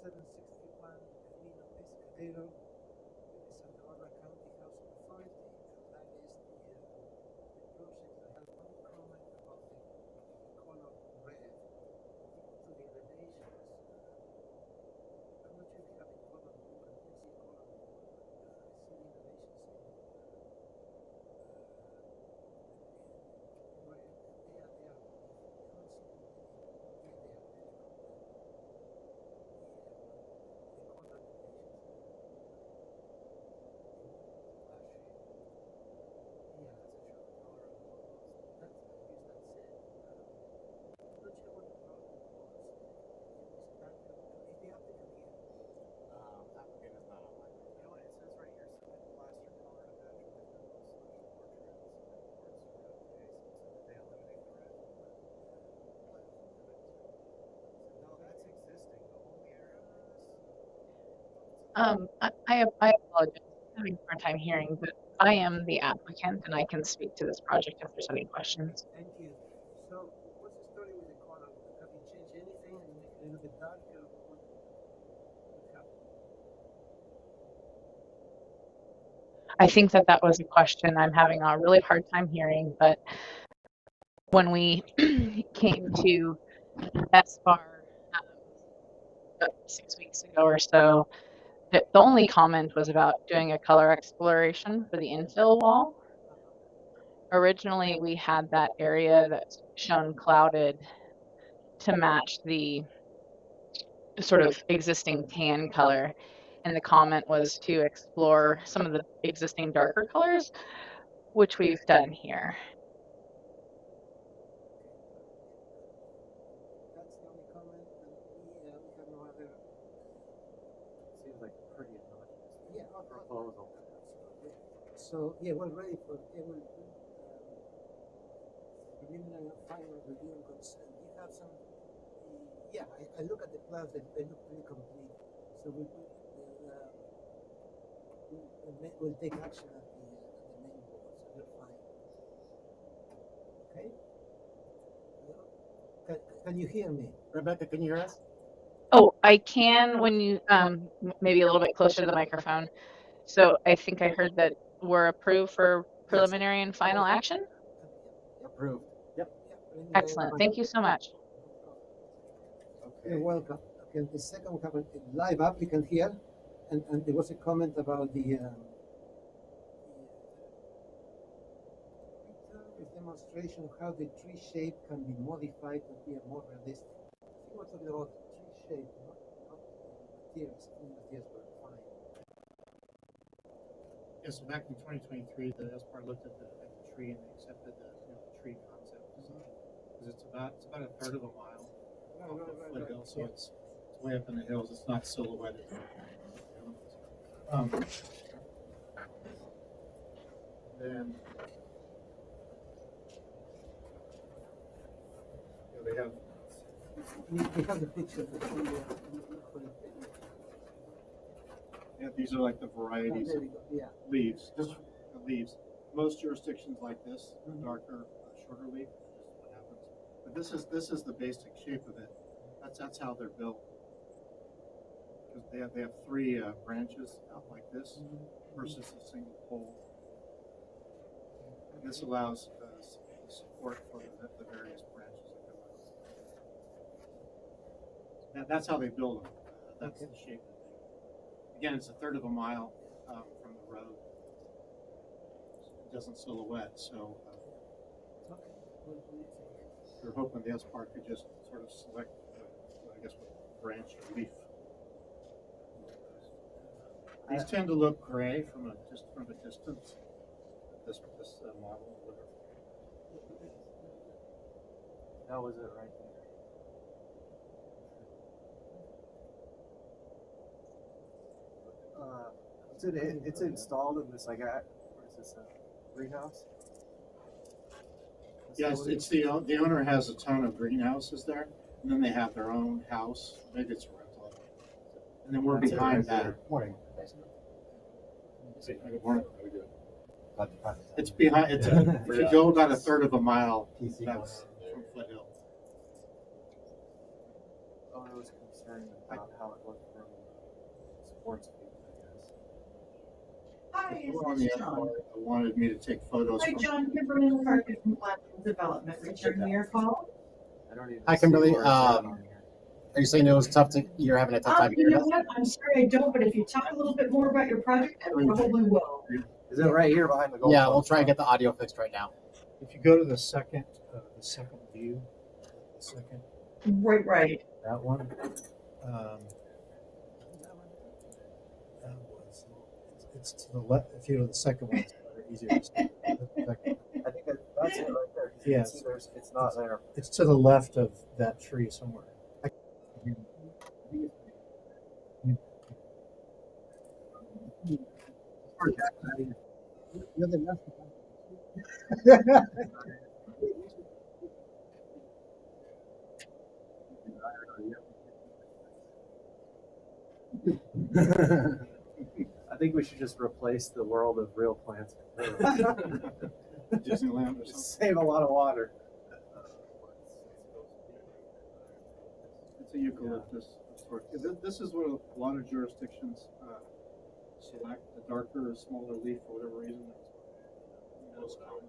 761 Camino Pescadero, Santa Barbara County Housing Authority, and that is the project. I have one comment about the color red to the elevations. I'm not sure if you have it color blue. I didn't see color blue. I see the elevations in red. They are, I don't see them. Yeah, they are. Applicant is not online. You know what it says right here? Submit plaster color to match with windows/portraits and boards throughout adjacent, so that they eliminate the red. No, that's existing. The only area for this. I apologize. I'm having a hard time hearing, but I am the applicant and I can speak to this project if there's any questions. Thank you. So, what's the story with the color? Have you changed anything and make it a little bit darker? What happened? I think that was a question I'm having a really hard time hearing, but when we came to SBAR about 6 weeks ago or so, the only comment was about doing a color exploration for the infill wall. Originally, we had that area that's shown clouded to match the sort of existing tan color. And the comment was to explore some of the existing darker colors, which we've done here. That's the only comment, and we have no other. Seems like pretty obnoxious. Yeah, proposal. So, yeah, we're ready for preliminary and final review and consent. You have some. Yeah, I look at the plans, they look pretty complete. So we'll take action at the main board, so you're fine. Okay? Can you hear me? Rebecca, can you hear us? Oh, I can when you maybe a little bit closer to the microphone. So I think I heard that we're approved for preliminary and final action. Approved. Yep. Excellent. Thank you so much. You're welcome. Okay, the second we have a live applicant here, and there was a comment about the demonstration of how the tree shape can be modified to be a more realistic. I think we're talking about tree shape, not materials. Materials were fine. Yes, so back in 2023, the SBAR looked at the tree and they accepted the tree concept design because it's about a third of a mile off of Foothill, so it's way up in the hills. It's not silhouetted. Then they have. We have the picture. Yeah, these are like the varieties There of we go. Yeah. leaves. Just the leaves. Most jurisdictions like this, darker, shorter leaf. This is what happens. But this is the basic shape of it. That's how they're built. Because they have three branches out like this versus a single pole. And this allows support for the various branches that come out. That's how they build them. That's the shape. Again, it's a third of a mile from the road. It doesn't silhouette, so we're hoping the SBAR could just sort of select, I guess, what branch or leaf. These tend to look gray from a distance. This model. That was it right there. It's installed in this, what is this, greenhouse? Yes, it's the owner has a ton of greenhouses there, and then they have their own house. Maybe it's a rental, and then we're behind that. Morning. Good morning. It's behind. If you go about a third of a mile, that's from Foothill. I was concerned about how it looked from sports view, I guess. Hi, People on is the this John? outside wanted me to take photos Hi, from. John, Kimberly McCarthy from Platinum Development, returning your call. I don't even Hi, see Kimberly. where it's at on here. Are you saying it was tough to, you're having a tough time You hearing know us? what, I'm sorry I don't, but if you talk a little bit more about your project, I probably will. Is it right here behind the goal? Yeah, we'll try and get the audio fixed right now. If you go to the second view, the second, Right. that one, that was, it's to the left, if you go to the second one, it's better, easier to see. I think that's it right there. 'Cause you can Yes. see it's not there. It's to the left of that tree somewhere. I think we should just replace the world of real plants with Disneyland or something. save a lot of water. It's a eucalyptus sort. This is what a lot of jurisdictions select, the darker or smaller leaf for whatever reason. That's most common.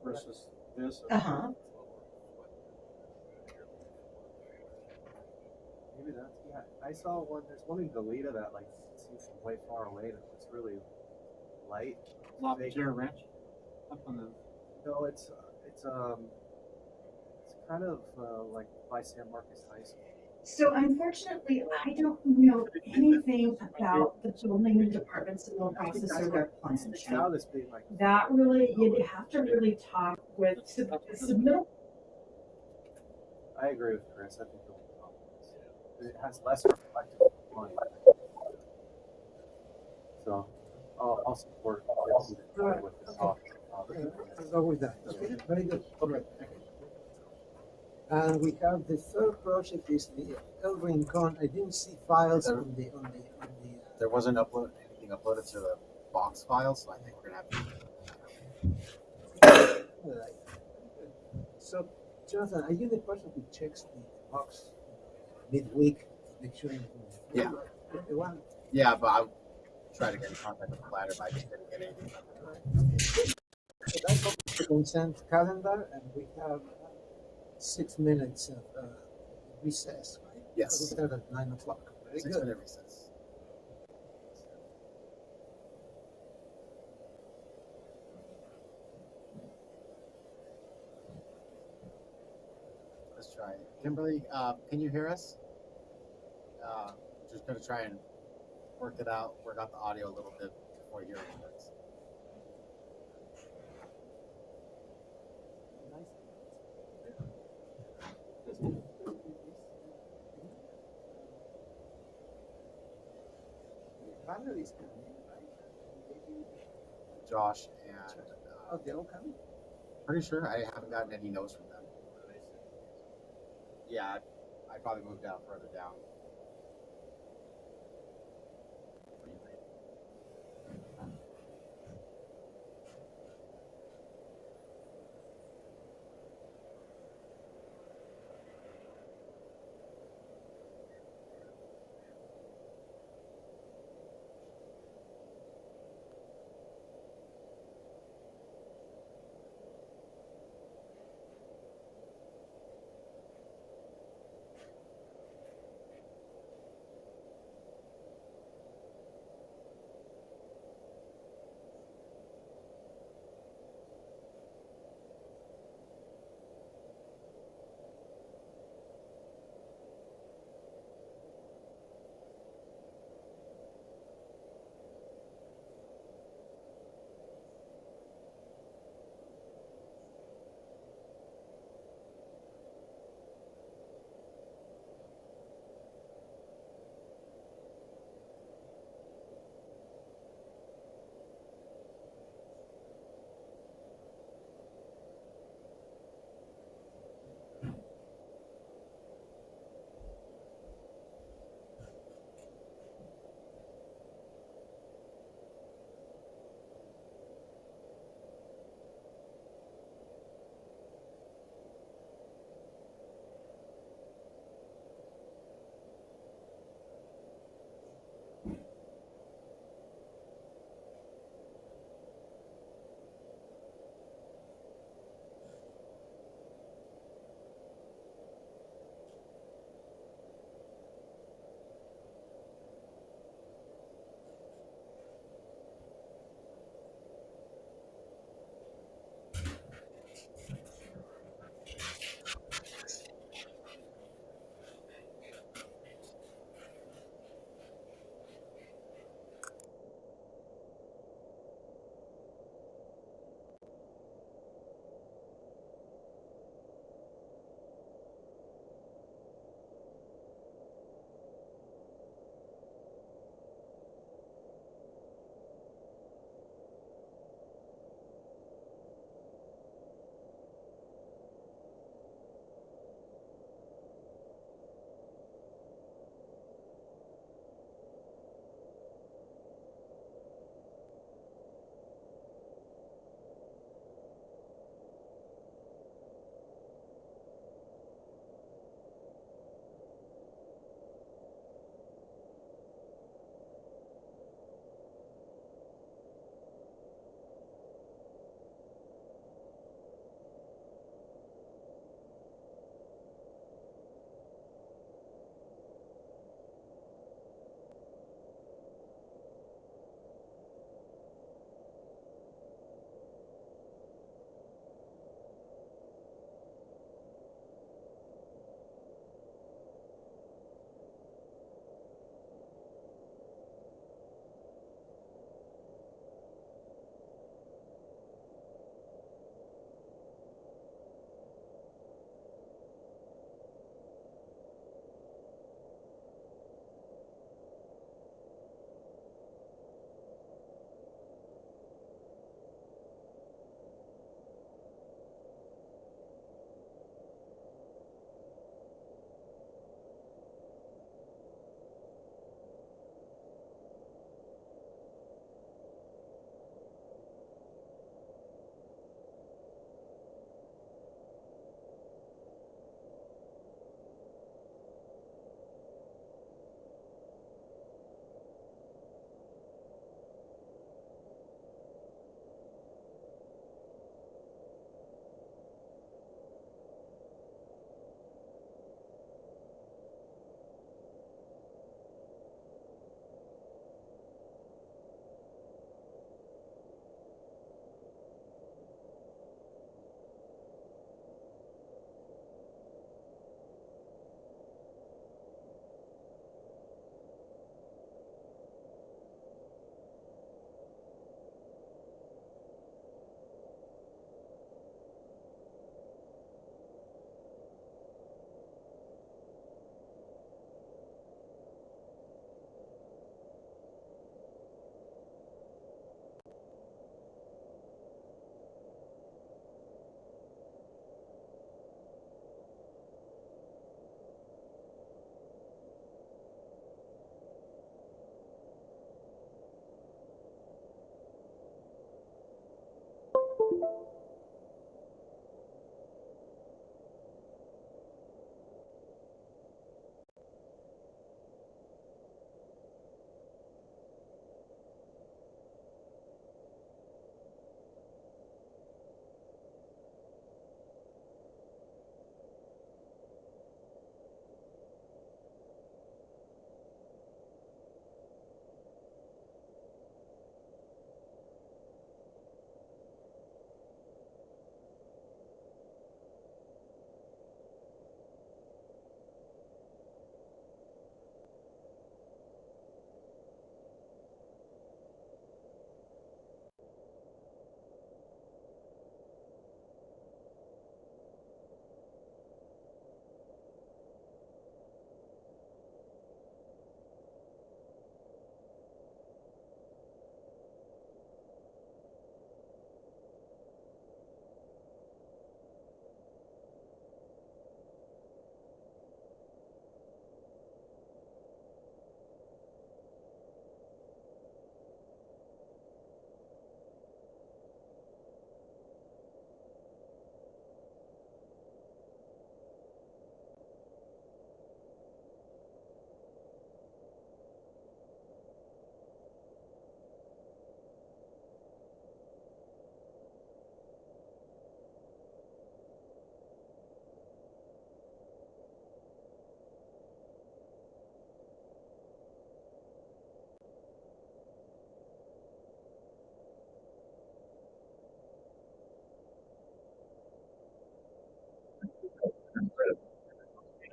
Versus this. Uh-huh. Maybe that's, yeah. I saw one, there's one in Goleta that like seems from way far away that looks really light. La Terra Ranch, up on the. No, it's kind of like by San Marcos High School. So unfortunately, I don't know anything about the building departments and the process of their plans. It's now this big like. That really, you'd have to really talk with submittal. I agree with Chris. I think it has less reflective light. So I'll support Chris with this talk. I'll go with that. Okay, very good. All right. And we have the third project is the El Rincon. I didn't see files on the. There wasn't anything uploaded to the box file, so I think we're gonna have to. So, Jonathan, are you the person who checks the box midweek to make sure? Yeah. The one. Yeah, but I'll try to get in contact with the ladder, but I just didn't get anything. So that's on the consent calendar, and we have 6 minutes of recess, right? Yes. We start at 9 o'clock. Very 6 good. minute recess. Let's try it. Kimberly, can you hear us? Just gonna try and work out the audio a little bit before hearing it. Families coming in, right? Josh and Oh, they're all coming? pretty sure I haven't gotten any notes from them. Yeah, I probably moved out further down.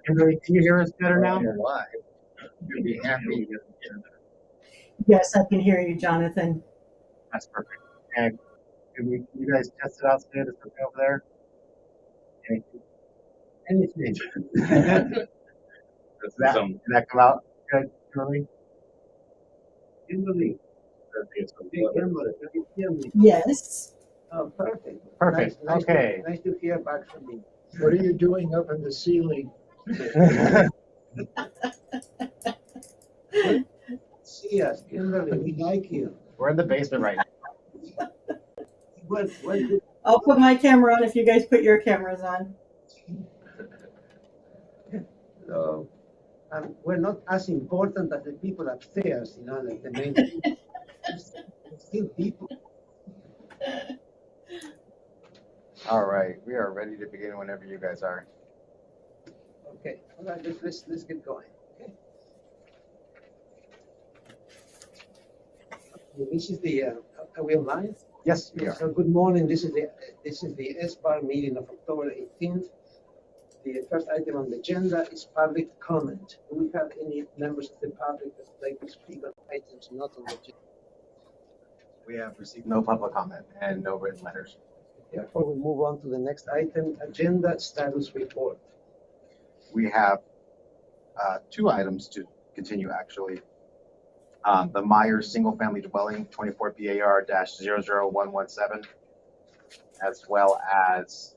Kimberly, can you hear us better now? Why? You'd be happy. Yes, I can hear you, Jonathan. That's perfect. And you guys test it out, say it's okay over there? Anything? Did that come out good, Kimberly? Kimberly, hey, Kimberly, can you hear me? Yes. Oh, perfect. Perfect. Nice Okay. Nice to hear back from you. What are you doing up in the ceiling? See us, Kimberly, we like you. We're in the basement right now. What did I'll put my camera on if you guys put your cameras on. So, we're not as important as the people upstairs, you know, like the main. Still people. All right, we are ready to begin whenever you guys are. Okay, all right, let's get going. Okay. This is the, are we online? Yes, we are. So good morning. This is the SBAR meeting of October 18th. The first item on the agenda is public comment. Do we have any members of the public that would like to speak on items not on the agenda? We have received no public comment and no written letters. Therefore, we move on to the next item, agenda status report. We have two items to continue, actually. The Myers Single Family Dwelling, 24 BAR-00117, as well as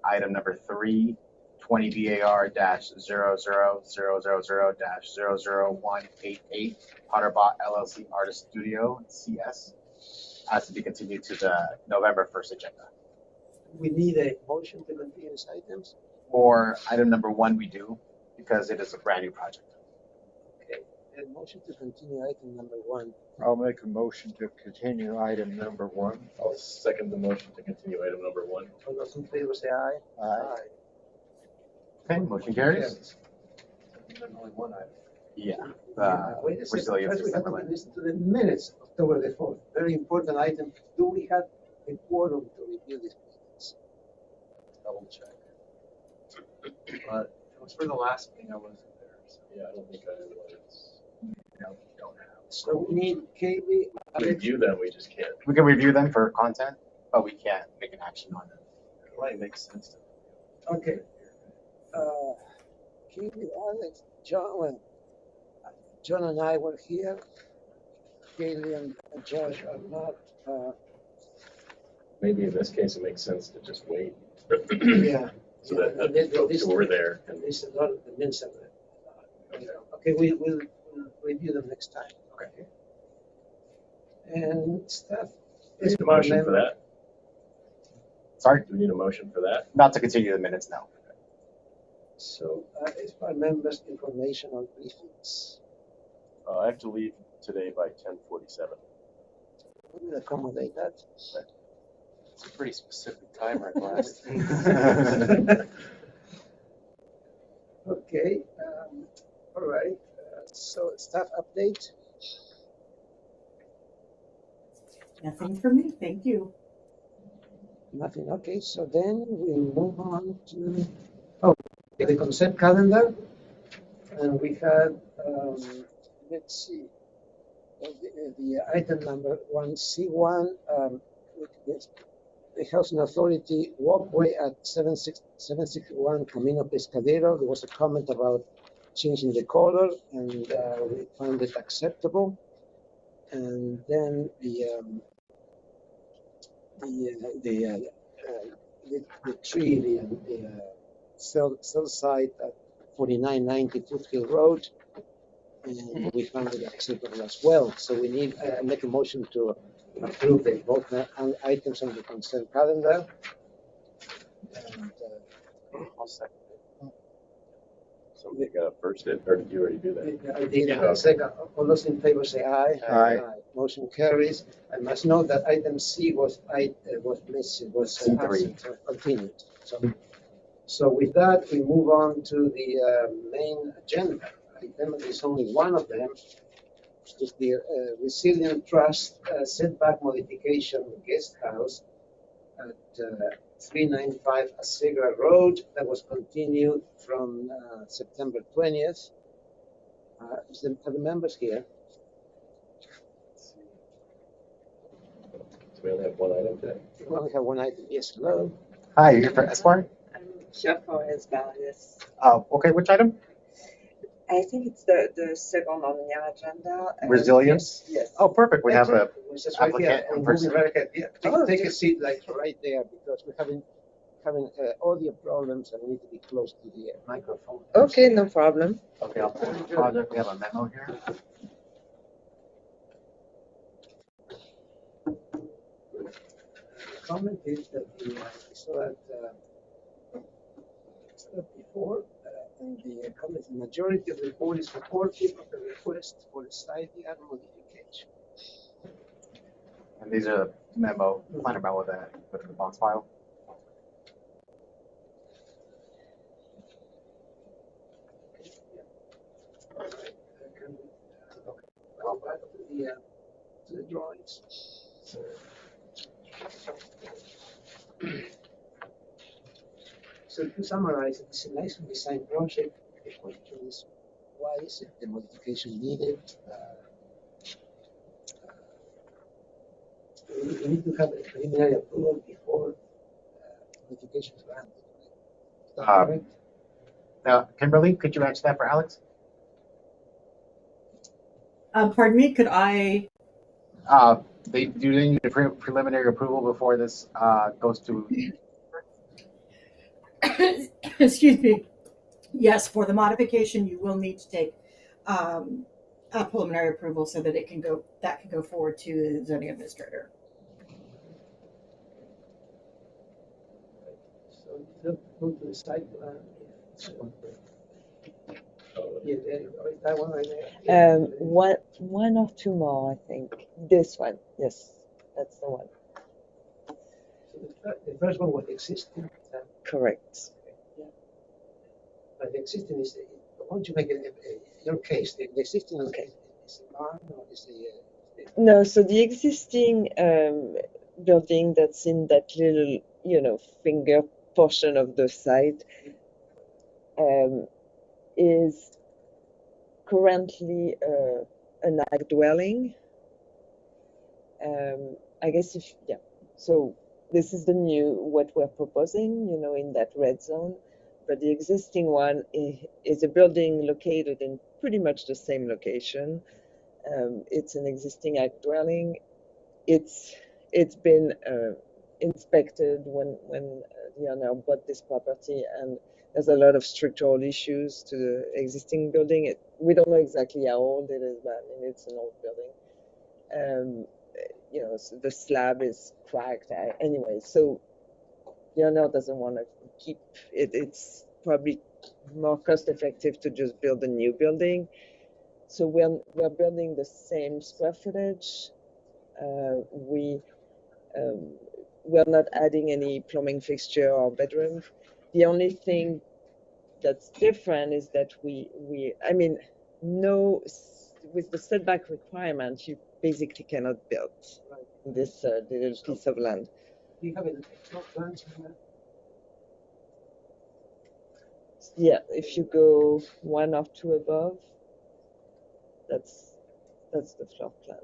item number 3, 20 BAR-00000-00188, Potterbot LLC Artist Studio, CS, has to be continued to the November 1st agenda. We need a motion to continue these items. For item number 1, we do, because it is a brand new project. Okay, and motion to continue item number 1. I'll make a motion to continue item number 1. I'll second the motion to continue item number 1. All those in favor say aye. Aye. Okay, motion carries. Only one item. Yeah. Wait a second, Resilience first we have to Assembly. listen to the minutes of October the 4th. Very important item. Do we have a quorum to review these minutes? Double check. But it was for the last meeting, I wasn't there. So Yeah, I don't think I was. don't have. So we need KB. Review them, we just can't. We can review them for content, but we can't make an action on them. Right, makes sense to me. Okay. KB, Alex, John and I were here. Kaylee and Josh are not. Maybe in this case, it makes sense to just wait. Yeah. So that And the folks who were there And can. this is not the minutes of it. Okay, we'll review them next time. Okay. And staff. Need a motion for that? Sorry, Do we need a motion for that? not to continue the minutes now. So, SBAR members' informational briefings. I have to leave today by 10:47. We will accommodate that. It's a pretty specific timer class. Okay, all right. So staff update. Nothing for me, thank you. Nothing. Okay, so then we move on to the consent calendar, and we had let's see, the item number 1C1, the Housing Authority walkway at 761 Camino Pescadero. There was a comment about changing the color, and we found it acceptable. And then the tree, the cell site at 4990 Foothill Road, and we found it acceptable as well. So we need make a motion to approve both items on the consent calendar. And, I'll second it. Somebody got a first it, or did you already do that? I did second. All those in favor say aye. Aye. Motion carries. I must note that item C was missing, was C3. continued. So with that, we move on to the main agenda. Item is only one of them. Is the Resilient Trust setback modification guest house at 395 Asegra Road that was continued from September 20th. Are the members here? So we only have one item today. We only have one item. Yes, hello. Hi, you're here for Esquire? I'm Shafar Esbar, yes. Okay, which item? I think it's the second on your agenda. Resilience? Yes. Oh, perfect. We have a It's just right here. applicant in We'll be person. right ahead. Yeah, take a seat like right there because we're having audio problems and we need to be close to the microphone. Okay, no problem. Okay, I'll put the project. We have a memo here. Comment is that we saw that before, and the comment, the majority of the board is supportive of the request for the side yard modification. And these are the planner memo that I put in the box file. Go back to the drawings. So to summarize, it's a nice design project. The question is, why is it the modification needed? We need to have a preliminary approval before modification is granted. Is that correct? Now, Kimberly, could you answer that for Alex? Pardon me, could I? Do they need a preliminary approval before this goes to? Excuse me. Yes, for the modification, you will need to take a preliminary approval so that it can go forward to the zoning administrator. So you go to the site plan. Yeah, there you go. Is that one right there? One or two more, I think. This one, yes, that's the one. So the first one was existing. Correct. But the existing is, why don't you make your case? The existing is a barn or is a No, so the existing building that's in that little, finger portion of the site is currently an ag dwelling. I guess so this is what we're proposing, in that red zone. But the existing one is a building located in pretty much the same location. It's an existing ag dwelling. It's been inspected when the owner bought this property, and there's a lot of structural issues to the existing building. We don't know exactly how old it is, but it's an old building. So the slab is cracked anyway. So the owner doesn't want to keep it. It's probably more cost effective to just build a new building. So we're building the same square footage. We're not adding any plumbing fixture or bedroom. The only thing that's different is that with the setback requirement, you basically cannot build this little piece of land. Do you have a floor plan? Yeah, if you go one or two above, that's the floor plan.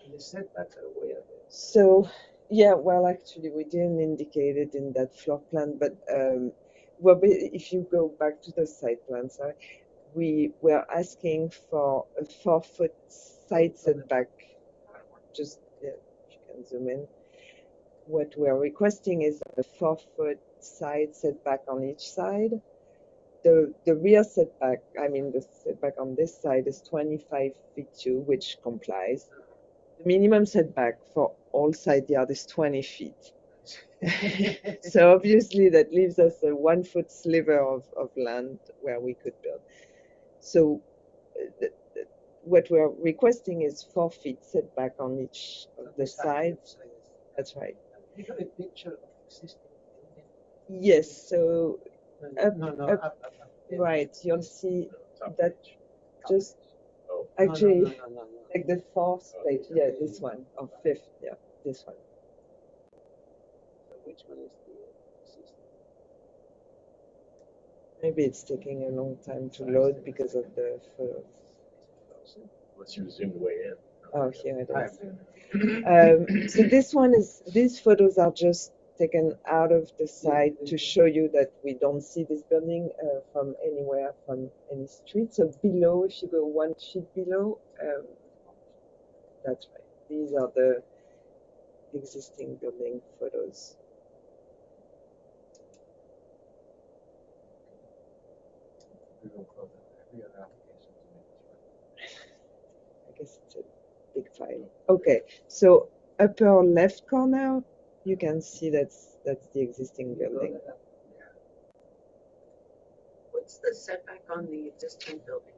And the setbacks are way up there. So, yeah, well, actually, we didn't indicate it in that floor plan, but if you go back to the site plan, sorry, we were asking for a 4-foot side setback. Just if you can zoom in. What we're requesting is a 4-foot side setback on each side. The rear setback, the setback on this side is 25 feet 2, which complies. The minimum setback for all side yard is 20 feet. So obviously that leaves us a 1-foot sliver of land where we could build. So what we're requesting is 4 feet setback on each of the sides. That's right. You have a picture of existing building? Yes, so Up. right, you'll see that just Oh. actually No. like the fourth page, yeah, this one, or fifth, yeah, this one. which one is the existing? Maybe it's taking a long time to load because of the photos. Unless you zoomed way in. Oh, here it I is. have So this one is, these photos are just taken out of the site to show you that we don't see this building from anywhere, from any street. So below, if you go one sheet below, that's right. These are the existing building photos. We will close it. Every other application is made this way. I guess it's a big file. Okay, so upper left corner, you can see that's the existing building. What's the setback on the existing building?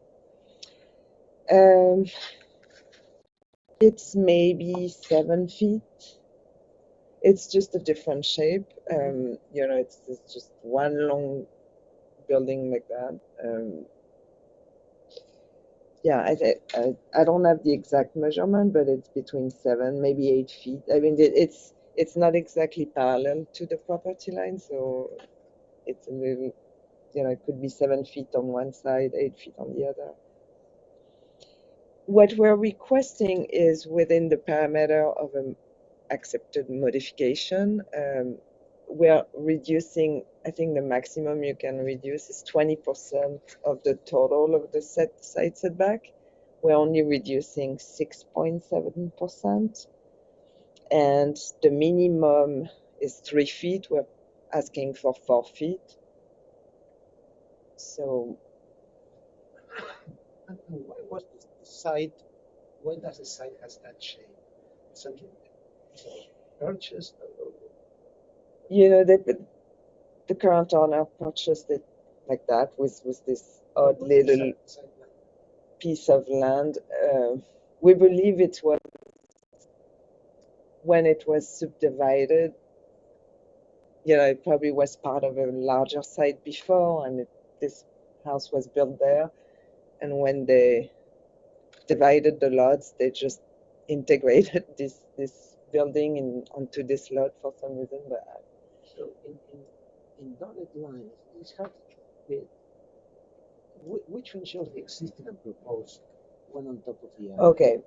It's maybe 7 feet. It's just a different shape. You know, it's just one long building like that. Yeah, I don't have the exact measurement, but it's between 7, maybe 8 feet. I mean, it's not exactly parallel to the property line, so it's a little, you know, it could be 7 feet on one side, 8 feet on the other. What we're requesting is within the parameter of an accepted modification. We're reducing, I think the maximum you can reduce is 20% of the total of the site setback. We're only reducing 6.7%. And the minimum is 3 feet. We're asking for 4 feet. So Why was the site? Why does the site has that shape? Something purchased. you know that the current owner purchased it like that with this odd little piece of land. We believe it was when it was subdivided. You know, it probably was part of a larger site before, and this house was built there. And when they divided the lots, they just integrated this building onto this lot for some reason. But So in dotted lines, it's hard to fit. Which one shows the existing and proposed? One on top of the other. okay,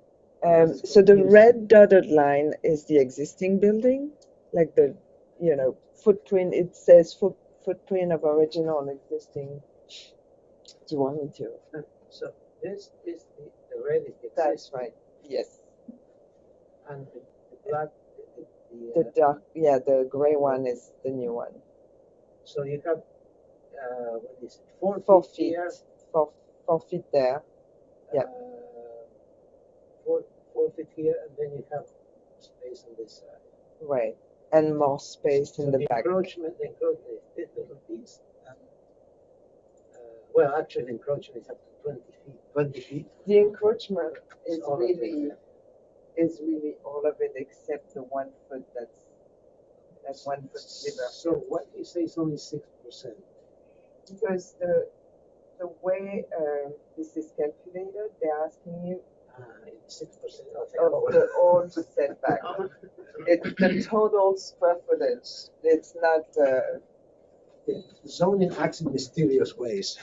so the red dotted line is the existing building, like the, you know, footprint. It says footprint of original and existing. Do you want me to? So this is the red is the That's existing, right. Yes. and the black, The dark, yeah, the gray one is the new one. so you have what is it? 4 4 feet feet. here. 4 feet there. Yeah. 4 feet here, and then you have space on this side. Right. And more space So in the back. the encroachment is this little piece, and well, actually, the encroachment is up to 20 feet. 20 feet. The encroachment is all of it. really all of it except the 1 foot that 1 foot sliver. So why do you say it's only 6%? Because the way this is calculated, they're asking you 6%. of the old setback. It's the total square footage. It's not. Zoning acts in mysterious ways.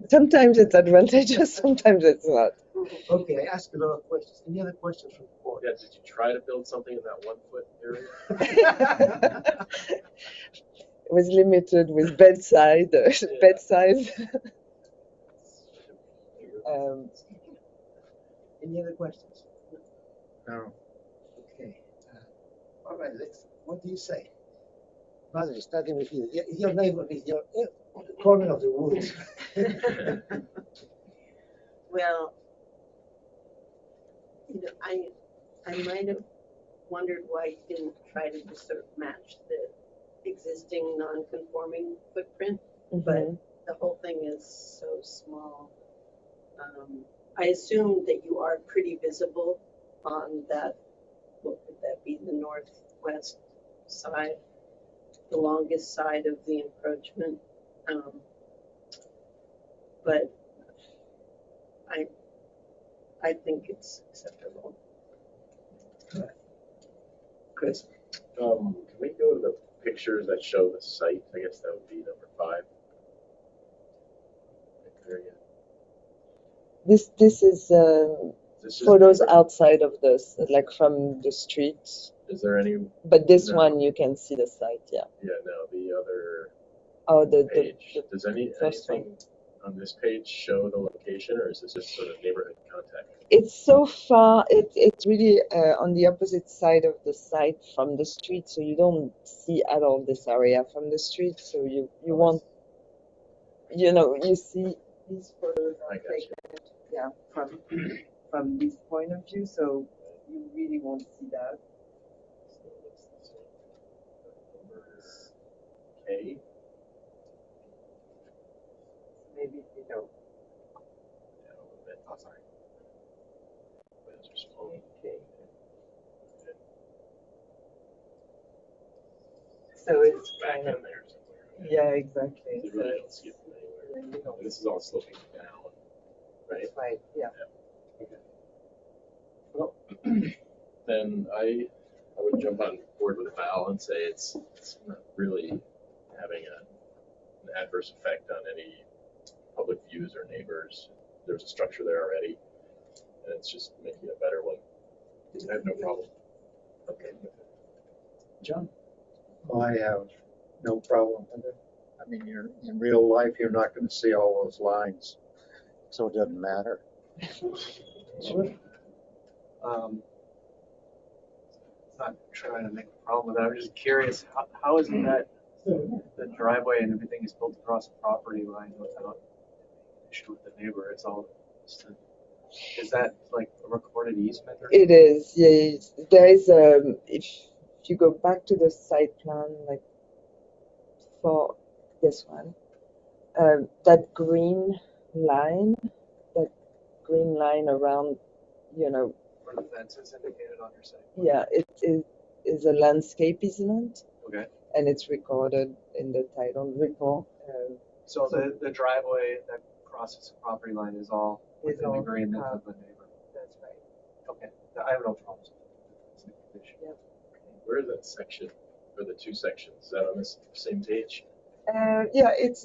Sometimes it's advantageous, sometimes it's not. Okay, I asked a lot of questions. Any other questions from the board? Yeah, did you try to build something in that 1 foot area? It was limited with bedside. Any other questions? No. Okay. All right, what do you say? Mother, starting with you. Your neighbor is your corner of the woods. Well, you know, I might have wondered why you didn't try to just sort of match the existing non-conforming footprint, but the whole thing is so small. I assume that you are pretty visible on that, what would that be, the northwest side, the longest side of the encroachment. But I think it's acceptable. Chris? Can we go to the pictures that show the site? I guess that would be number 5. Right there, yeah. This is This is photos outside of this, like from the street. Is there any? But this No. one you can see the site, yeah. Yeah, no, the other Oh, the page. Does first anything on this page show the location, or is this just sort of neighborhood contact? It's so far. It's really on the opposite side of the site from the street, so you don't see at all this area from the street. So you won't, you see these photos I are got you. taken, yeah, from this point of view. So you really won't see that. So what's this one? Number K. Maybe Yeah, a little bit. Oh, sorry. Those are small. Okay. So it's Back kind of in there somewhere. yeah, exactly. You So really don't see it from anywhere. And this is all sloping down, right? right, yeah. Okay. Well, then I would jump on board with Val and say it's not really having an adverse effect on any public views or neighbors. There's a structure there already, and it's just making a better one. I have no problem. Okay. John? I have no problem with it. I mean, in real life, you're not gonna see all those lines, so it doesn't matter. Not trying to make a problem with that. I'm just curious, how is it that the driveway and everything is built across the property line without an issue with the neighbor? It's all, is that like a recorded easement or? It is, yeah. There is if you go back to the site plan, like for this one, that green line around, Where the fence is indicated on your site? yeah, it is a landscape easement, Okay. and it's recorded in the title report. So the driveway that crosses the property line is all Is within all agreement part- of the neighbor? That's right. Okay, I have no problems. Where is that section, or the two sections? Is that on this same page? Yeah, it's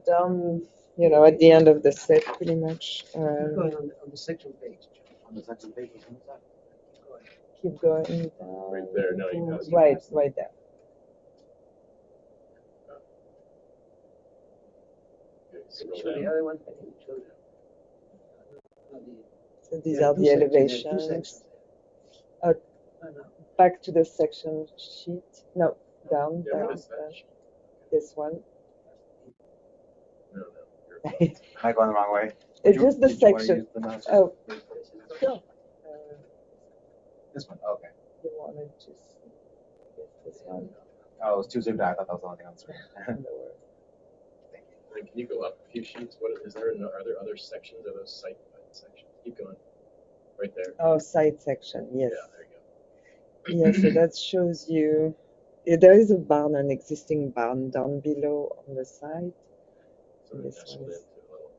down, at the end of the set, pretty much. On the section page. On the section page, isn't that? Keep going down. Right there, no, you to- guys- right there. Okay, scroll Show the down. other one. I think it shows So these Yeah, are two the sections, yeah, two elevations. sections. Uh, No, no. Back to the section sheet. No, down, Yeah, what down, is that? down. This one. No, no. Am I going the wrong way? It's just the section. Oh, sure. This one, okay. You wanted to see this one. Oh, it was too zoomed out. I thought that was the only thing on the screen. Then can you go up a few sheets? Are there other sections? Are those site sections? Keep going. Right there. Oh, side section, yes. Yeah, there you go. Yeah, so that shows you, there is a barn, an existing barn down below on the side. So This nestled one into is- a little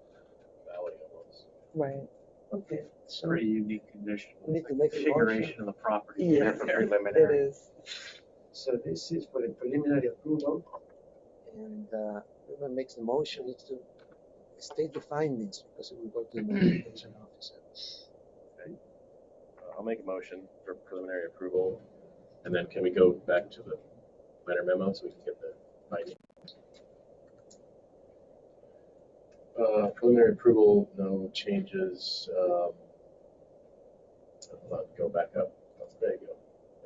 valley almost. Right. Okay, It's a pretty unique condition. We need It's to like make a configuration of the property. Yeah, it is. so this is for the preliminary approval. And whoever makes the motion needs to state the findings because it will go to the notification officer. I'll make a motion for preliminary approval, and then can we go back to the minor memo so we can get the findings? Preliminary approval, no changes. Hold on, go back up. Oh, there you go.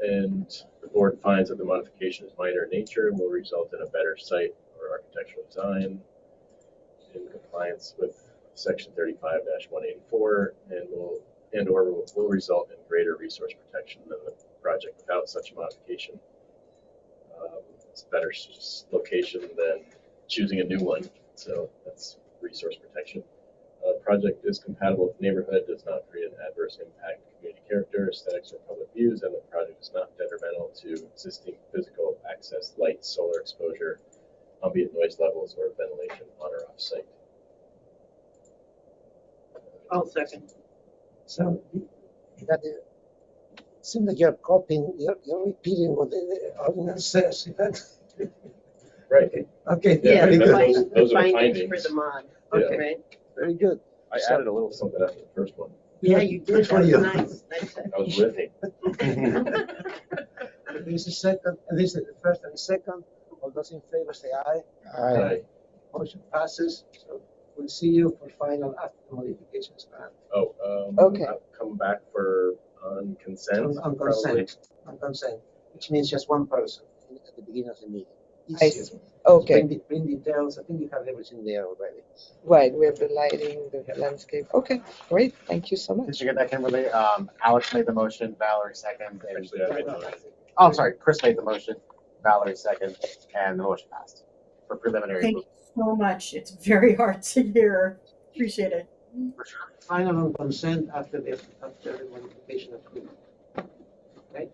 And the board finds that the modification is minor in nature and will result in a better site or architectural design in compliance with section 35-184 and will result in greater resource protection than the project without such a modification. It's a better location than choosing a new one, so that's resource protection. Project is compatible with the neighborhood, does not create an adverse impact to community character, aesthetics, or public views, and the project is not detrimental to existing physical access, light, solar exposure, ambient noise levels, or ventilation on or off site. I'll second. So you got the Seems like you're copying, you're repeating what the ordinance says. Right. Okay, Yeah, very the good. fine- those are the findings for findings. the mod, Yeah. right? Very good. I So- added a little something after the first one. Yeah, you did, Good for that was you. nice, nice. I was riffing. This is second, this is the first and second. All those in favor say aye. Aye. Motion passes. So we'll see you for final after the modifications. Oh, Okay. I'll come back for on consent. On probably. consent, which means just one person at the beginning of the meeting. I Easier. see. Okay, Print details, I think you have everything there already. right, we have the lighting, the landscape. Okay, great, thank you so Did much. you get that, Kimberly? Alex made the motion, Valerie second, and Actually, I made the motion. oh, I'm sorry, Chris made the motion, Valerie second, and the motion passed for preliminary Thank you approval. so much. It's very hard to hear. Appreciate it. For sure. Final on consent after the modification approval. Okay?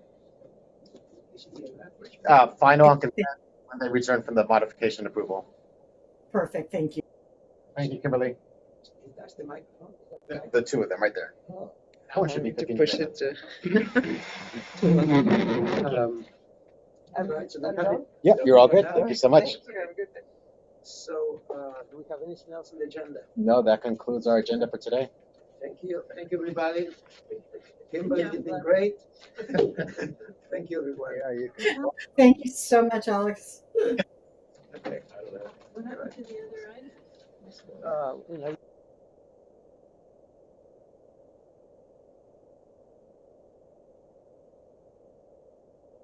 You should hear that. Final on consent when they return from the modification approval. Perfect. Thank you. Thank you, Kimberly. That's the microphone. The two of them right there. Oh. That one should be To 15 push minutes. it All right, so that Yeah, you're all good. Thank you so much. Thank you, have a good day. So, do we have anything else on the agenda? No, that concludes our agenda for today. Thank you, everybody. Kimberly, you've been great. Thank you, everyone. Thank you so much, Alex. Okay. What happened to the other item? You know,